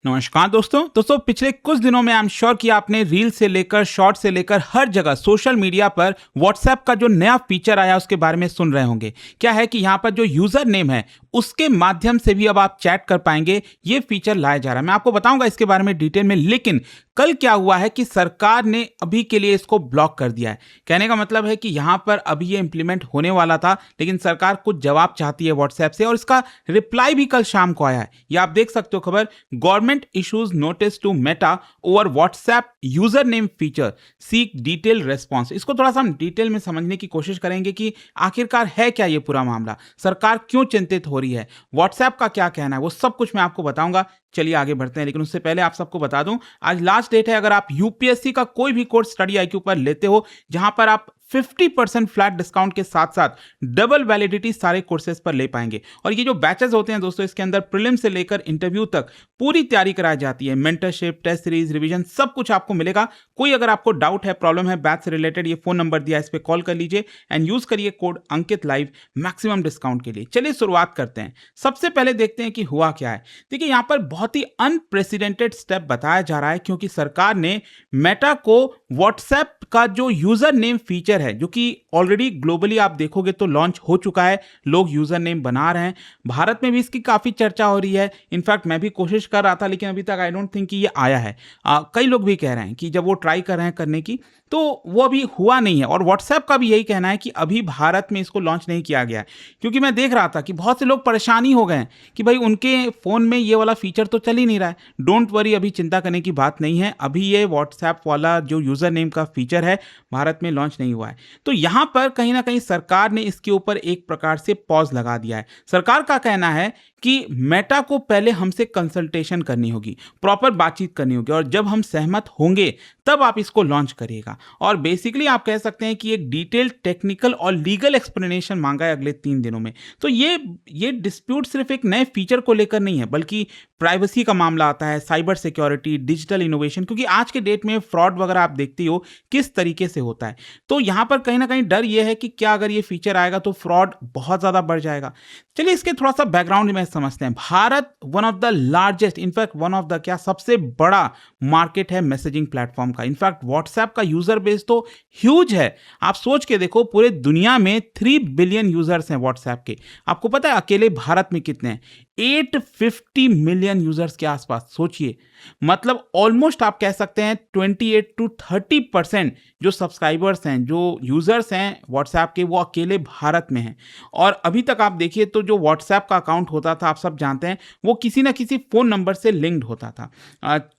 नमस्कार दोस्तों पिछले कुछ दिनों में आई एम श्योर कि आपने रील से लेकर शॉर्ट से लेकर हर जगह सोशल मीडिया पर व्हाट्सएप का जो नया फीचर आया उसके बारे में सुन रहे होंगे। क्या है कि यहाँ पर जो यूजर नेम है उसके माध्यम से भी अब आप चैट कर पाएंगे, ये फीचर लाया जा रहा है। मैं आपको बताऊंगा इसके बारे में डिटेल में, लेकिन कल क्या हुआ है कि सरकार ने अभी के लिए इसको ब्लॉक कर दिया है। कहने का मतलब है कि यहाँ पर अभी ये इंप्लीमेंट होने वाला था, लेकिन सरकार कुछ जवाब चाहती है व्हाट्सएप से और इसका रिप्लाई भी कल शाम को आया है। ये आप देख सकते हो खबर, government issues notice to Meta over WhatsApp user name feature, seek detail response. इसको थोड़ा सा हम डिटेल में समझने की कोशिश करेंगे कि आखिरकार है क्या ये पूरा मामला, सरकार क्यों चिंतित हो रही है, व्हाट्सएप का क्या कहना है, वो सब कुछ मैं आपको बताऊंगा। चलिए आगे बढ़ते हैं, लेकिन उससे पहले आप सबको बता दूं आज लास्ट डेट है। अगर आप यूपीएससी का कोई भी कोर्स स्टडी आईक्यू पर लेते हो जहां पर आप 50% फ्लैट डिस्काउंट के साथ साथ डबल वैलिडिटी सारे कोर्सेज पर ले पाएंगे। और ये जो बैचेस होते हैं दोस्तों, इसके अंदर प्रीलिम से लेकर इंटरव्यू तक पूरी तैयारी कराई जाती है। मेंटरशिप, टेस्ट सीरीज, रिवीजन सब कुछ आपको मिलेगा। कोई अगर आपको डाउट है, प्रॉब्लम है बैच से रिलेटेड, ये फोन नंबर दिया है, इस पर कॉल कर लीजिए एंड यूज करिए कोड अंकित लाइव मैक्सिमम डिस्काउंट के लिए। चलिए शुरुआत करते हैं। सबसे पहले देखते हैं कि हुआ क्या है। देखिए यहाँ पर बहुत ही अनप्रेसिडेंटेड स्टेप बताया जा रहा है, क्योंकि सरकार ने मेटा को व्हाट्सएप का जो यूजर नेम फीचर है, जो कि ऑलरेडी ग्लोबली आप देखोगे तो लॉन्च हो चुका है, लोग यूजर नेम बना रहे हैं, भारत में भी इसकी काफी चर्चा हो रही है। इनफैक्ट मैं भी कोशिश कर रहा था, लेकिन अभी तक आई डोंट थिंक कि ये आया है। कई लोग भी कह रहे हैं कि जब वो ट्राई कर रहे हैं करने की तो वो अभी हुआ नहीं है। और व्हाट्सएप का भी यही कहना है कि अभी भारत में इसको लॉन्च नहीं किया गया है, क्योंकि मैं देख रहा था कि बहुत से लोग परेशानी हो गए हैं कि भाई उनके फोन में ये वाला फीचर तो चल ही नहीं रहा है। डोंट वरी, अभी चिंता करने की बात नहीं है। अभी ये व्हाट्सएप वाला जो यूजर नेम का फीचर है भारत में लॉन्च नहीं हुआ है। तो यहां पर कहीं ना कहीं सरकार ने इसके ऊपर एक प्रकार से पॉज लगा दिया है। सरकार का कहना है कि मेटा को पहले हमसे कंसल्टेशन करनी होगी, प्रॉपर बातचीत करनी होगी, और जब हम सहमत होंगे तब आप इसको लॉन्च करिएगा। और बेसिकली आप कह सकते हैं कि एक डिटेल टेक्निकल और लीगल एक्सप्लेनेशन मांगा है अगले 3 दिनों में। तो ये डिस्प्यूट सिर्फ एक नए फीचर को लेकर नहीं है, बल्कि प्राइवेसी का मामला आता है, साइबर सिक्योरिटी, डिजिटल इनोवेशन, क्योंकि आज के डेट में फ्रॉड वगैरह आप देखते हो किस तरीके से होता है। तो यहां पर कहीं ना कहीं डर यह है कि क्या अगर ये फीचर आएगा तो फ्रॉड बहुत ज्यादा बढ़ जाएगा। चलिए इसके थोड़ा सा बैकग्राउंड में समझते हैं। Bharat one of the largest, in fact one of the क्या सबसे बड़ा मार्केट है मैसेजिंग प्लेटफॉर्म का। इनफैक्ट व्हाट्सएप का यूजर बेस तो ह्यूज है। आप सोच के देखो, पूरे दुनिया में 3 बिलियन यूजर्स हैं व्हाट्सएप के। आपको पता है अकेले भारत में कितने हैं? 850 मिलियन यूजर्स के आसपास। सोचिए, मतलब ऑलमोस्ट आप कह सकते हैं 28 to 30% जो सब्सक्राइबर्स हैं, जो यूजर्स हैं व्हाट्सएप के, वो अकेले भारत में हैं। और अभी तक आप देखिए तो जो व्हाट्सएप का अकाउंट होता था, आप सब जानते हैं, वो किसी ना किसी फोन नंबर से लिंक्ड होता था।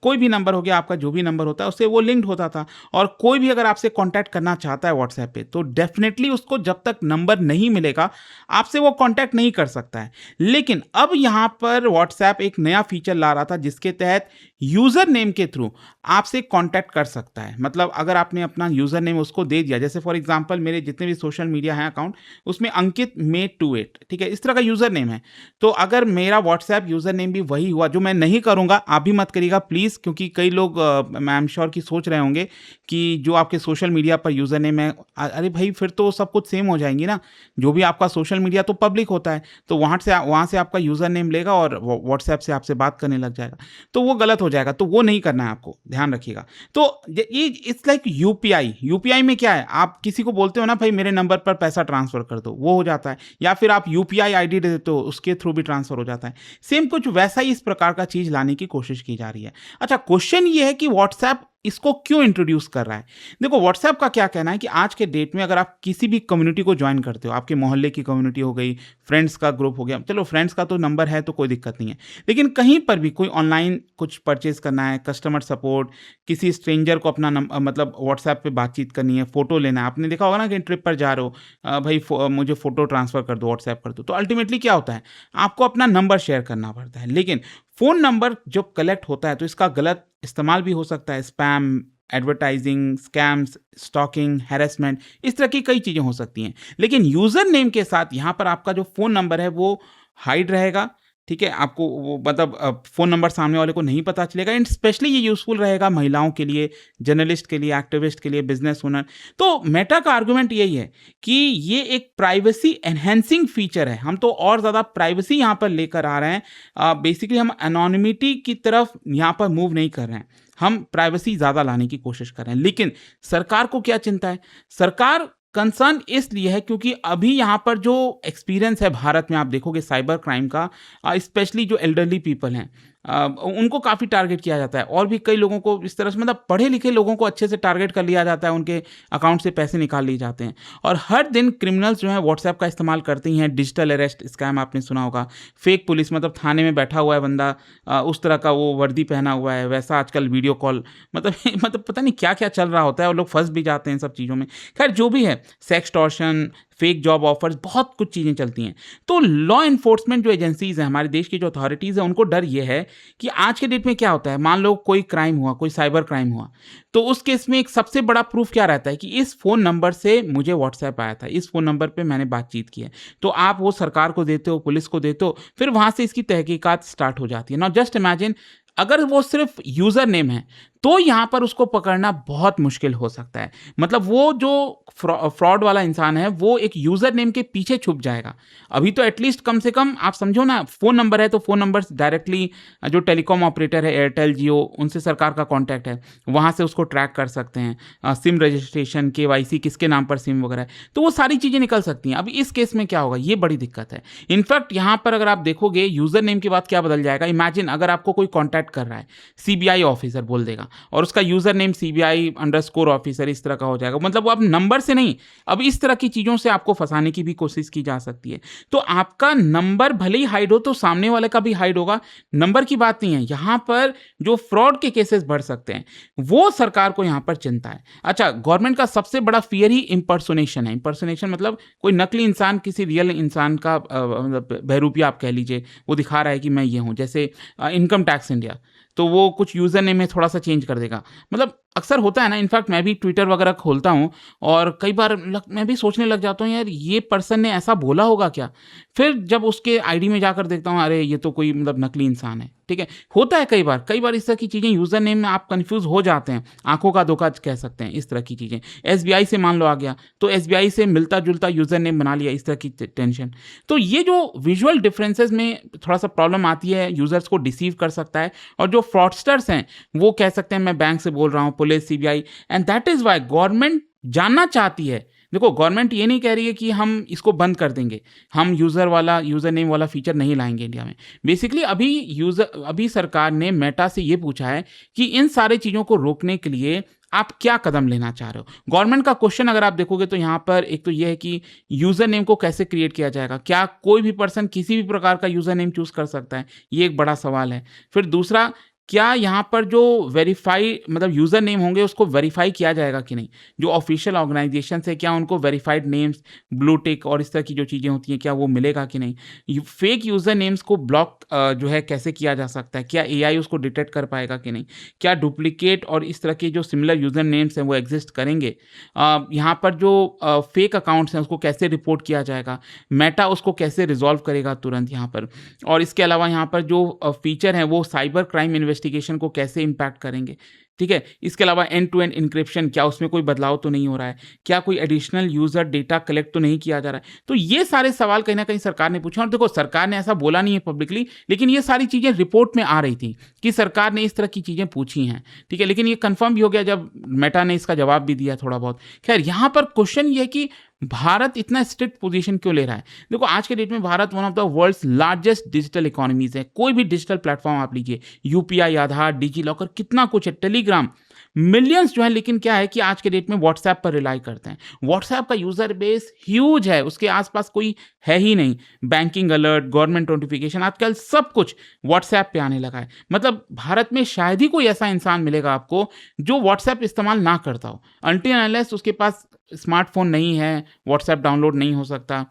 कोई भी नंबर हो गया आपका, जो भी नंबर होता है उससे वो लिंक्ड होता था। और कोई भी अगर आपसे कांटेक्ट करना चाहता है व्हाट्सएप पे, तो डेफिनेटली उसको जब तक नंबर नहीं मिलेगा आपसे वो कांटेक्ट नहीं कर सकता है। लेकिन अब यहां पर व्हाट्सएप एक नया फीचर ला रहा था, जिसके तहत यूजर नेम के थ्रू आपसे कांटेक्ट कर सकता है। मतलब अगर आपने अपना यूजर नेम उसको दे दिया, जैसे फॉर एग्जांपल मेरे जितने भी सोशल मीडिया हैं अकाउंट, उसमें अंकित मे 28, ठीक है, इस तरह का यूजर नेम है। तो अगर मेरा व्हाट्सएप यूजर नेम भी वही हुआ, जो मैं नहीं करूंगा, आप भी मत करिएगा प्लीज, क्योंकि कई लोग मैं एम श्योर की सोच रहे होंगे कि जो आपके सोशल मीडिया पर यूजर नेम है, अरे भाई फिर तो सब कुछ सेम हो जाएंगी ना। जो भी आपका सोशल मीडिया तो पब्लिक होता है, तो वहां से आपका यूजर नेम लेगा और व्हाट्सएप से आपसे बात करने लग जाएगा, तो वो गलत हो जाएगा। तो वो नहीं करना है, आपको ध्यान रखिएगा। तो ये इट्स लाइक यूपीआई में क्या है, आप किसी को बोलते हो ना भाई मेरे नंबर पर पैसा ट्रांसफर कर दो, वो हो जाता है। या फिर आप यूपीआई आईडी दे देते हो, उसके थ्रू भी ट्रांसफर हो जाता है। सेम कुछ वैसा ही इस प्रकार का चीज लाने की कोशिश की जा रही है। अच्छा, क्वेश्चन ये है कि व्हाट्सएप इसको क्यों इंट्रोड्यूस कर रहा है। देखो व्हाट्सएप का क्या कहना है कि आज के डेट में अगर आप किसी भी कम्युनिटी को ज्वाइन करते हो, आपके मोहल्ले की कम्युनिटी हो गई, फ्रेंड्स का ग्रुप हो गया, चलो फ्रेंड्स का तो नंबर है तो कोई दिक्कत नहीं है, लेकिन कहीं पर भी कोई ऑनलाइन कुछ परचेज करना है, कस्टमर सपोर्ट, किसी स्ट्रेंजर को अपना मतलब व्हाट्सएप पे बातचीत करनी है, फोटो लेना है, आपने देखा होगा ना कि ट्रिप पर जा रहे हो, भाई मुझे फोटो ट्रांसफर कर दो, व्हाट्सएप कर दो, तो अल्टीमेटली क्या होता है, आपको अपना नंबर शेयर करना पड़ता है। लेकिन फोन नंबर जो कलेक्ट होता है तो इसका गलत इस्तेमाल भी हो सकता है। Spam, advertising, scams, stalking, harassment, इस तरह की कई चीजें हो सकती हैं। लेकिन यूजर नेम के साथ यहां पर आपका जो फोन नंबर है वो हाइड रहेगा, ठीक है, आपको वो मतलब फ़ोन नंबर सामने वाले को नहीं पता चलेगा एंड स्पेशली ये यूज़फुल रहेगा महिलाओं के लिए, जर्नलिस्ट के लिए, एक्टिविस्ट के लिए, बिज़नेस ओनर। तो मेटा का आर्गुमेंट यही है कि ये एक प्राइवेसी एनहांसिंग फीचर है। हम तो और ज़्यादा प्राइवेसी यहाँ पर लेकर आ रहे हैं। बेसिकली हम एनोनिमिटी की तरफ यहाँ पर मूव नहीं कर रहे हैं। हम प्राइवेसी ज़्यादा लाने की कोशिश कर रहे हैं। लेकिन सरकार को क्या चिंता है? सरकार कंसर्न इसलिए है क्योंकि अभी यहाँ पर जो एक्सपीरियंस है भारत में आप देखोगे साइबर क्राइम का, स्पेशली जो एल्डरली पीपल हैं, उनको काफ़ी टारगेट किया जाता है और भी कई लोगों को इस तरह से मतलब पढ़े लिखे लोगों को अच्छे से टारगेट कर लिया जाता है, उनके अकाउंट से पैसे निकाल लिए जाते हैं और हर दिन क्रिमिनल्स जो हैं व्हाट्सएप का इस्तेमाल करते ही हैं। डिजिटल अरेस्ट स्कैम आपने सुना होगा, फेक पुलिस मतलब थाने में बैठा हुआ है बंदा, उस तरह का वो वर्दी पहना हुआ है, वैसा आजकल वीडियो कॉल मतलब मतलब पता नहीं क्या क्या चल रहा होता है और लोग फंस भी जाते हैं इन सब चीज़ों में। खैर जो भी है, सेक्सटॉर्शन, फेक जॉब ऑफर्स, बहुत कुछ चीज़ें चलती हैं। तो लॉ एनफोर्समेंट जो एजेंसीज़ हैं, हमारे देश की जो अथॉरिटीज़ हैं, उनको डर ये है कि आज के डेट में क्या होता है, मान लो कोई क्राइम हुआ, कोई साइबर क्राइम हुआ, तो उस केस में एक सबसे बड़ा प्रूफ क्या रहता है कि इस फ़ोन नंबर से मुझे व्हाट्सएप आया था, इस फ़ोन नंबर पे मैंने बातचीत की है। तो आप वो सरकार को देते हो, पुलिस को देते हो, फिर वहाँ से इसकी तहकीकात स्टार्ट हो जाती है। नाउ जस्ट इमेजिन अगर वो सिर्फ यूज़र नेम है, तो यहाँ पर उसको पकड़ना बहुत मुश्किल हो सकता है। मतलब वो जो फ्रॉड वाला इंसान है, वो एक यूज़र नेम के पीछे छुप जाएगा। अभी तो एटलीस्ट कम से कम आप समझो ना, फ़ोन नंबर है तो फ़ोन नंबर डायरेक्टली जो टेलीकॉम ऑपरेटर है, एयरटेल, जियो, उनसे सरकार का कॉन्टैक्ट है, वहाँ से उसको ट्रैक कर सकते हैं। सिम रजिस्ट्रेशन, केवाईसी, किसके नाम पर सिम वगैरह है, तो वो सारी चीज़ें निकल सकती हैं। अभी इस केस में क्या होगा, ये बड़ी दिक्कत है। इनफैक्ट यहाँ पर अगर आप देखोगे यूज़र नेम के बाद क्या बदल जाएगा, इमेजिन अगर आपको कोई कॉन्टैक्ट कर रहा है, सीबीआई ऑफिसर बोल देगा और उसका user name CBI underscore officer इस तरह का हो जाएगा। मतलब वो आप नंबर से नहीं, अब इस तरह की चीज़ों से आपको फंसाने की भी कोशिश की जा सकती है। तो आपका नंबर भले ही हाइड हो तो सामने वाले का भी हाइड होगा, नंबर की बात नहीं है। यहाँ पर जो फ्रॉड के केसेस बढ़ सकते हैं, वो सरकार को यहाँ पर चिंता है। अच्छा, गवर्नमेंट का सबसे बड़ा फियर ही इम्पर्सोनेशन है। इम्पर्सोनेशन मतलब कोई नकली इंसान किसी रियल इंसान का मतलब बहरूपिया आप कह लीजिए, वो दिखा रहा है कि मैं ये हूँ। जैसे इनकम टैक्स इंडिया, तो वो कुछ यूज़र नेम में थोड़ा-सा चेंज कर देगा। मतलब अक्सर होता है ना, इनफैक्ट मैं भी ट्विटर वगैरह खोलता हूँ और कई बार मैं भी सोचने लग जाता हूँ, यार ये पर्सन ने ऐसा बोला होगा क्या? फिर जब उसके आईडी में जाकर देखता हूँ, अरे ये तो कोई मतलब नकली इंसान है, ठीक है? होता है कई बार इस तरह की चीज़ें, यूज़र नेम में आप कन्फ्यूज़ हो जाते हैं, आँखों का धोखा कह सकते हैं, इस तरह की चीज़ें। एसबीआई से मान लो आ गया, तो एसबीआई से मिलता-जुलता यूज़र नेम बना लिया, इस तरह की टेंशन। तो ये जो विजुअल डिफरेंसेस में थोड़ा-सा प्रॉब्लम आती है, यूज़र्स को डिसीव कर सकता है और जो फ्रॉडस्टर्स हैं, वो कह सकते हैं मैं बैंक से बोल रहा हूँ, police, CBI, and that is why government जानना चाहती है। देखो, गवर्नमेंट ये नहीं कह रही है कि हम इसको बंद कर देंगे, हम यूज़र नेम वाला फीचर नहीं लाएँगे इंडिया में। बेसिकली अभी सरकार ने मेटा से ये पूछा है कि इन सारी चीज़ों को रोकने के लिए आप क्या कदम लेना चाह रहे हो? गवर्नमेंट का क्वेश्चन अगर आप देखोगे तो यहाँ पर एक तो ये है कि यूज़र नेम को कैसे क्रिएट किया जाएगा? क्या कोई भी पर्सन किसी भी प्रकार का यूज़र नेम चूज़ कर सकता है? ये एक बड़ा सवाल है। फिर दूसरा, क्या यहाँ पर जो वेरीफ़ाई मतलब यूज़र नेम होंगे उसको वेरीफ़ाई किया जाएगा कि नहीं? जो ऑफ़िशियल ऑर्गनाइज़ेशंस है, क्या उनको वेरिफाइड नेम्स, ब्लू टिक और इस तरह की जो चीज़ें होती हैं, क्या वो मिलेगा कि नहीं? फेक यूज़र नेम्स को ब्लॉक जो है कैसे किया जा सकता है? क्या एआई उसको डिटेक्ट कर पाएगा कि नहीं? क्या डुप्लिकेट और इस तरह के जो सिमिलर यूज़र नेम्स हैं वो एग्ज़िस्ट करेंगे? यहाँ पर जो फेक अकाउंट्स हैं उसको कैसे रिपोर्ट किया जाएगा? मेटा उसको कैसे रिज़ॉल्व करेगा तुरंत यहाँ पर? और इसके अलावा यहाँ पर जो फ़ीचर हैं वो साइबर क्राइम इन्वेस्टिगेशन को कैसे इम्पैक्ट करेंगे? ठीक है? इसके अलावा एंड टू एंड एन्क्रिप्शन, क्या उसमें कोई बदलाव तो नहीं हो रहा है? क्या कोई एडिशनल यूज़र डेटा कलेक्ट तो नहीं किया जा रहा है? तो ये सारे सवाल कहीं न कहीं सरकार ने पूछे और देखो, सरकार ने ऐसा बोला नहीं है पब्लिकली, लेकिन ये सारी चीज़ें रिपोर्ट में आ रही थी कि सरकार ने इस तरह की चीज़ें पूछी हैं, ठीक है? लेकिन ये कन्फर्म भी हो गया जब मेटा ने इसका जवाब भी दिया थोड़ा बहुत। खैर, यहाँ पर क्वेश्चन ये है कि भारत इतना स्ट्रिक्ट पोजीशन क्यों ले रहा है? देखो, आज के डेट में Bharat one of the world's largest digital economies है। कोई भी डिजिटल प्लेटफ़ॉर्म आप लीजिए, यूपीआई, आधार, डिजी लॉकर, कितना कुछ है, टेलीग्राम, मिलियंस जो है। लेकिन क्या है कि आज के डेट में व्हाट्सएप पर रिलाई करते हैं। व्हाट्सएप का यूज़र बेस ह्यूज है, उसके आसपास कोई है ही नहीं। बैंकिंग अलर्ट, गवर्नमेंट नोटिफिकेशन, आजकल सब कुछ व्हाट्सएप पे आने लगा है। मतलब भारत में शायद ही कोई ऐसा इंसान मिलेगा आपको जो व्हाट्सएप इस्तेमाल ना करता हो, अनटिल अनलेस उसके पास स्मार्टफ़ोन नहीं है, व्हाट्सएप डाउनलोड नहीं हो सकता,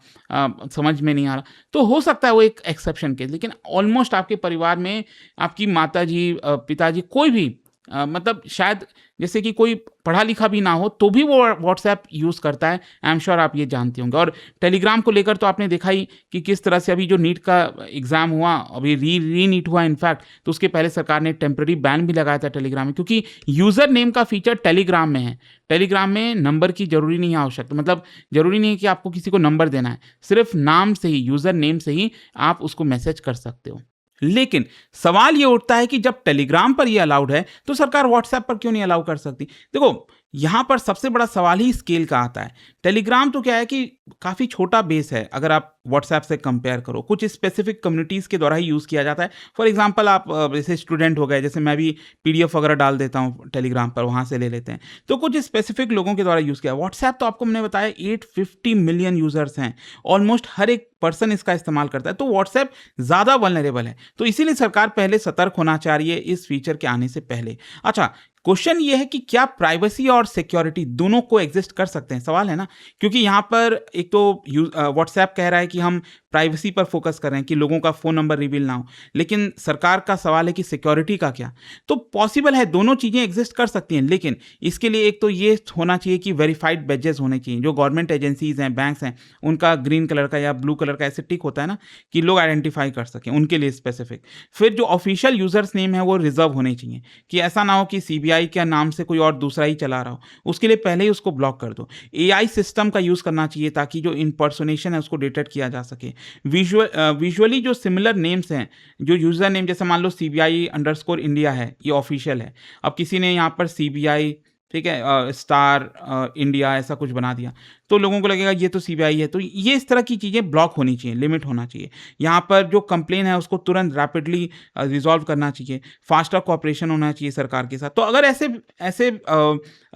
समझ में नहीं आ रहा, तो हो सकता है वो एक एक्सेप्शन केस। लेकिन ऑलमोस्ट आपके परिवार में आपकी माताजी, पिताजी, कोई भी मतलब शायद जैसे कि कोई पढ़ा लिखा भी ना हो तो भी वो व्हाट्सएप यूज़ करता है। आई एम श्योर आप ये जानते होंगे। और टेलीग्राम को लेकर तो आपने देखा ही कि किस तरह से अभी जो नीट का एग्ज़ाम हुआ, अभी रीनीट हुआ इनफैक्ट, तो उसके पहले सरकार ने टेम्पररी बैन भी लगाया था टेलीग्राम में, क्योंकि यूज़र नेम का फीचर टेलीग्राम में है। टेलीग्राम में नंबर की ज़रूरी नहीं है आवश्यकता, मतलब ज़रूरी नहीं है कि आपको किसी को नंबर देना है, सिर्फ नाम से ही, यूज़र नेम से ही आप उसको मैसेज कर सकते हो। लेकिन सवाल ये उठता है कि जब टेलीग्राम पर ये अलाउड है तो सरकार व्हाट्सएप पर क्यों नहीं अलाउ कर सकती? देखो, यहां पर सबसे बड़ा सवाल ही स्केल का आता है। टेलीग्राम तो क्या है कि काफी छोटा बेस है अगर आप व्हाट्सएप से कंपेयर करो, कुछ स्पेसिफिक कम्युनिटीज के द्वारा ही यूज किया जाता है। फॉर एग्जांपल आप जैसे स्टूडेंट हो गए, जैसे मैं भी पीडीएफ वगैरह डाल देता हूँ टेलीग्राम पर, वहां से ले लेते हैं, तो कुछ स्पेसिफिक लोगों के द्वारा यूज किया। व्हाट्सएप तो आपको मैंने बताया 850 मिलियन यूजर्स हैं, ऑलमोस्ट हर एक पर्सन इसका इस्तेमाल करता है, तो व्हाट्सएप ज्यादा वल्नरेबल है। तो इसीलिए सरकार पहले सतर्क होना चाह रही है इस फीचर के आने से पहले। अच्छा, क्वेश्चन ये है कि क्या प्राइवेसी और सिक्योरिटी दोनों को एग्जिस्ट कर सकते हैं, सवाल है ना। क्योंकि यहाँ पर एक तो व्हाट्सएप कह रहा है कि हम प्राइवेसी पर फोकस कर रहे हैं कि लोगों का फोन नंबर रिवील ना हो, लेकिन सरकार का सवाल है कि सिक्योरिटी का क्या। तो पॉसिबल है, दोनों चीजें एग्जिस्ट कर सकती हैं, लेकिन इसके लिए एक तो ये होना चाहिए कि वेरीफाइड बैजेस होने चाहिए। जो गवर्नमेंट एजेंसीज हैं, बैंक्स हैं, उनका ग्रीन कलर का या ब्लू कलर का ऐसे टिक होता है ना, कि लोग आइडेंटिफाई कर सकें, उनके लिए स्पेसिफिक। फिर जो ऑफिशियल यूजर्स नेम है वो रिजर्व होने चाहिए, कि ऐसा ना हो कि सीबीआई के नाम से कोई और दूसरा ही चला रहा हो, उसके लिए पहले ही उसको ब्लॉक कर दो। एआई सिस्टम का यूज करना चाहिए ताकि जो इम्पर्सोनेशन है उसको डिटेक्ट किया जा सके। विजुअली जो सिमिलर नेम्स हैं, जो यूजर नेम, जैसे मान लो CBI_India है, ये ऑफिशियल है। अब किसी ने यहाँ पर CBI, ठीक है, स्टार इंडिया ऐसा कुछ बना दिया, तो लोगों को लगेगा ये तो सीबीआई है। तो ये इस तरह की चीज़ें ब्लॉक होनी चाहिए, लिमिट होना चाहिए। यहाँ पर जो कंप्लेन है उसको तुरंत रैपिडली रिजॉल्व करना चाहिए, फास्टर कोऑपरेशन होना चाहिए सरकार के साथ। तो अगर ऐसे ऐसे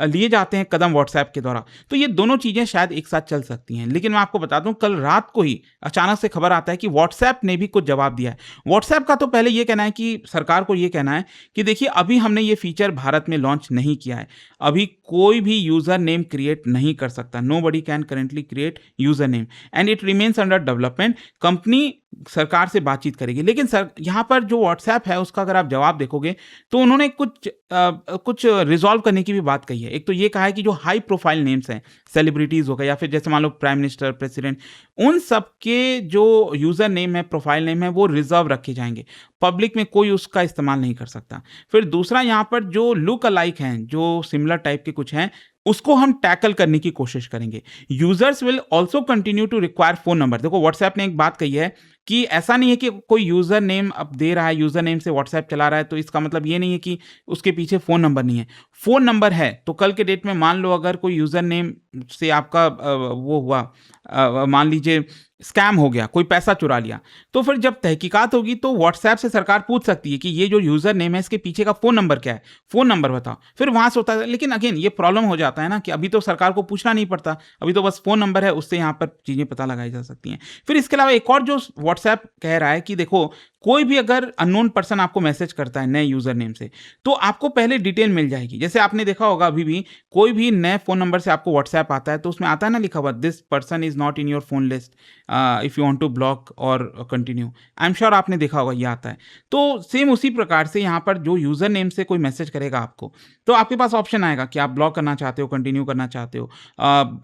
लिए जाते हैं कदम व्हाट्सएप के द्वारा, तो ये दोनों चीज़ें शायद एक साथ चल सकती हैं। लेकिन मैं आपको बता दूं, कल रात को ही अचानक से खबर आता है कि व्हाट्सएप ने भी कुछ जवाब दिया है। व्हाट्सएप का तो पहले ये कहना है कि सरकार को ये कहना है कि देखिए, अभी हमने ये फीचर भारत में लॉन्च नहीं किया है, अभी कोई भी यूजर नेम क्रिएट नहीं कर सकता। Nobody can currently create user name and it remains under development. Company सरकार से बातचीत करेगी। लेकिन सर, यहाँ पर जो व्हाट्सएप है उसका अगर आप जवाब देखोगे तो उन्होंने कुछ रिजॉल्व करने की भी बात कही है। एक तो ये कहा है कि जो हाई प्रोफाइल नेम्स हैं, सेलिब्रिटीज हो गए या फिर जैसे मान लो प्राइम मिनिस्टर, प्रेसिडेंट, उन सब के जो यूजर नेम है, प्रोफाइल नेम है, वो रिजर्व रखे जाएंगे, पब्लिक में कोई उसका इस्तेमाल नहीं कर सकता। फिर दूसरा, यहाँ पर जो लुक अलाइक हैं, जो सिमिलर टाइप के कुछ हैं, उसको हम टैकल करने की कोशिश करेंगे। Users will also continue to require phone number. देखो, व्हाट्सएप ने एक बात कही है कि ऐसा नहीं है कि कोई यूजर नेम अब दे रहा है, यूजर नेम से व्हाट्सएप चला रहा है, तो इसका मतलब ये नहीं है कि उसके पीछे फोन नंबर नहीं है। फोन नंबर है तो कल के डेट में मान लो अगर कोई यूजर नेम से आपका वो हुआ, मान लीजिए स्कैम हो गया, कोई पैसा चुरा लिया, तो फिर जब तहकीकात होगी तो व्हाट्सएप से सरकार पूछ सकती है कि ये जो यूजर नेम है इसके पीछे का फोन नंबर क्या है, फोन नंबर बताओ। फिर वहां से होता है। लेकिन अगेन ये प्रॉब्लम हो जाता है ना कि अभी तो सरकार को पूछना नहीं पड़ता, अभी तो बस फोन नंबर है, उससे यहाँ पर चीजें पता लगाई जा सकती हैं। फिर इसके अलावा एक और जो व्हाट्सएप कह रहा है कि देखो, कोई भी अगर अननोन पर्सन आपको मैसेज करता है नए यूजर नेम से, तो आपको पहले डिटेल मिल जाएगी। जैसे आपने देखा होगा, अभी भी कोई भी नए फोन नंबर से आपको व्हाट्सएप आता है तो उसमें आता है ना लिखा हुआ, this person is not in your phone list, if you want to block और कंटिन्यू। आई एम श्योर आपने देखा होगा, ये आता है। तो सेम उसी प्रकार से यहाँ पर जो यूजर नेम से कोई मैसेज करेगा आपको, तो आपके पास ऑप्शन आएगा कि आप ब्लॉक करना चाहते हो, कंटिन्यू करना चाहते हो।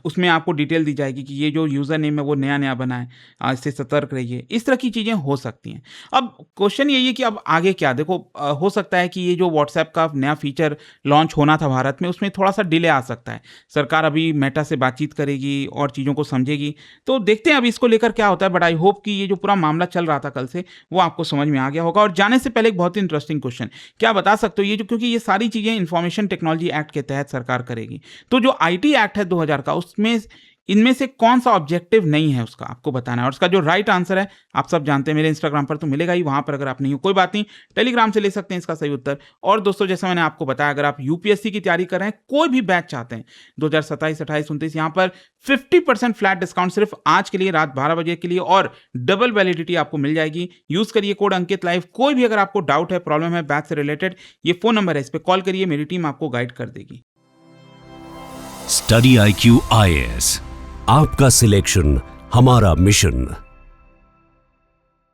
उसमें आपको डिटेल दी जाएगी कि ये जो यूजर नेम है वो नया बना है, इससे सतर्क रहिए। इस तरह की चीजें हो सकती हैं। अब क्वेश्चन यही है कि अब आगे क्या। देखो, हो सकता है कि ये जो व्हाट्सएप का नया फीचर लॉन्च होना था भारत में, उसमें थोड़ा सा डिले आ सकता है। सरकार अभी मेटा से बातचीत करेगी और चीज़ों को समझेगी, तो देखते हैं अभी इसको लेकर क्या होता है। बट आई होप कि ये जो पूरा मामला चल रहा था कल से, वो आपको समझ में आ गया होगा। और जाने से पहले एक बहुत ही इंटरेस्टिंग क्वेश्चन, क्या बता सकते हो ये जो, क्योंकि ये सारी चीज़ें इंफॉर्मेशन टेक्नोलॉजी एक्ट के तहत सरकार करेगी, तो जो IT एक्ट है 2000 का, उसमें इनमें से कौन सा ऑब्जेक्टिव नहीं है उसका आपको बताना है। और उसका जो राइट आंसर है आप सब जानते हैं, मेरे इंस्टाग्राम पर तो मिलेगा ही, वहां पर अगर आप नहीं हो कोई बात नहीं, टेलीग्राम से ले सकते हैं इसका सही उत्तर। और दोस्तों, जैसा मैंने आपको बताया, अगर आप UPSC की तैयारी कर रहे हैं, कोई भी बैच चाहते हैं 2027, 28, 29, यहाँ पर 50% फ्लैट डिस्काउंट सिर्फ आज के लिए, रात 12 बजे के लिए, और डबल वैलिडिटी आपको मिल जाएगी। यूज करिए कोड अंकित लाइव। कोई भी अगर आपको डाउट है, प्रॉब्लम है बैच से रिलेटेड, ये फोन नंबर है, इस पर कॉल करिए, मेरी टीम आपको गाइड कर देगी। स्टडी IQ IAS, आपका सिलेक्शन हमारा मिशन।